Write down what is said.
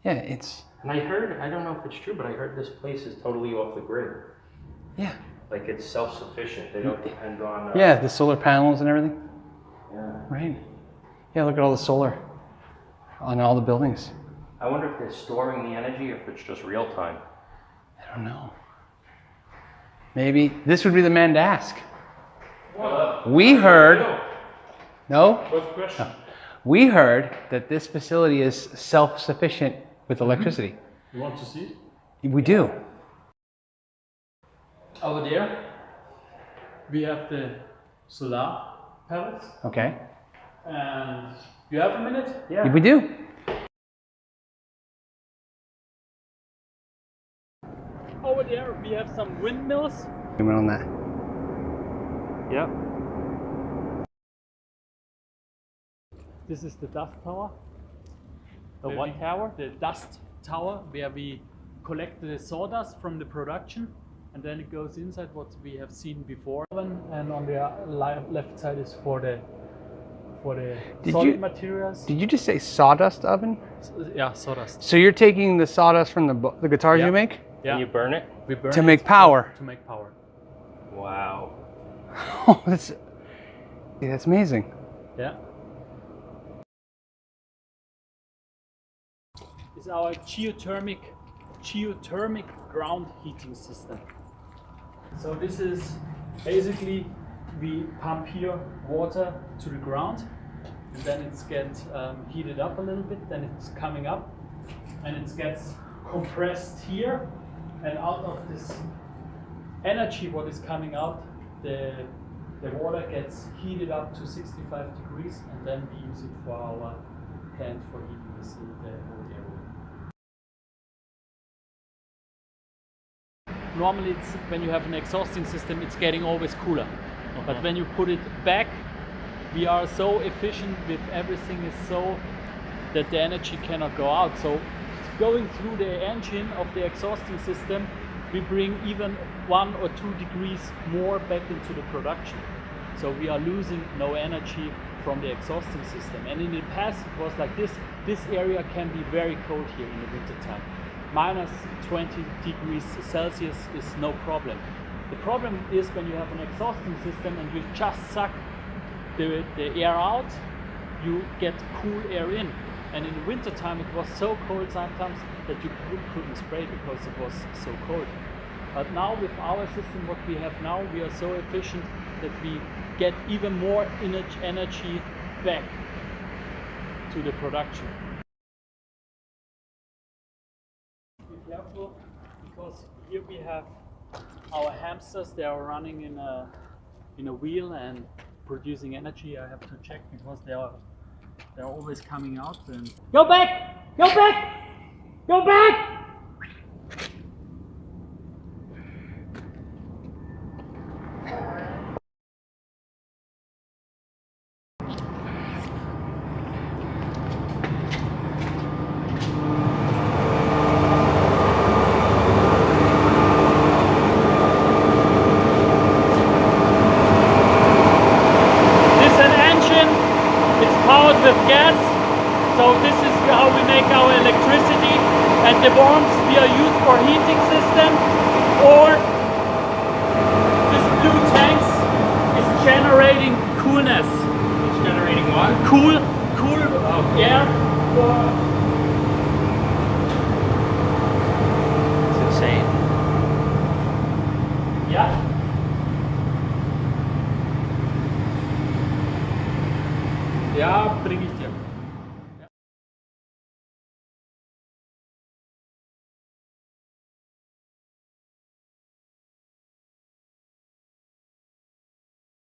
Yeah, it's... And I heard, I don't know if it's true, but I heard this place is totally off the grid. Yeah. Like it's self-sufficient. They don't depend on... Yeah, the solar panels and everything. Yeah. Right. Yeah, look at all the solar on all the buildings. I wonder if they're storing the energy or if it's just real time. I don't know. Maybe this would be the man to ask. We heard... No? What's the question? No. We heard that this facility is self-sufficient with electricity. You want to see it? We do. Over there, we have the solar panels. Okay. And you have a minute? Yeah. We do. Over there, we have some windmills. We went on that. Yeah. This is the dust tower. The one tower, the dust tower, where we collect the sawdust from the production, and then it goes inside what we have seen before. And on the left side is for the solid materials. Did you just say sawdust oven? Yeah, sawdust. So you're taking the sawdust from the guitars you make? Yeah. And you burn it? We burn To it make power. To make power. Wow. Oh, that's amazing. Yeah. It's our geothermic ground heating system. So this is basically we pump here water to the ground, and then it gets heated up a little bit. Then it's coming up, and it gets compressed here, and out of this energy, what is coming out, the water gets heated up to 65 degrees, and then we use it for our plant for heating the whole area. Normally, it's when you have an exhausting system, it's getting always cooler. But when you put it back, we are so efficient with everything is so that the energy cannot go out. So going through the engine of the exhausting system, we bring even 1 or 2 degrees more back into the production. So we are losing no energy from the exhausting system. And in the past, it was like this. This area can be very cold here in the winter time. Minus 20 degrees Celsius is no problem. The problem is when you have an exhausting system and you just suck the air out, you get cool air in. And in the winter time it was so cold sometimes that you couldn't spray because it was so cold. But now with our system, what we have now, we are so efficient that we get even more energy back to the production. Be careful, because here we have our hamsters. They are running in a wheel and producing energy. I have to check because they're always coming out and go back, go back, go back. With gas, so this is how we make our electricity, and the worms we are used for heating system, or this blue tanks is generating coolness. It's generating what? Cool air for. It's insane. Yeah.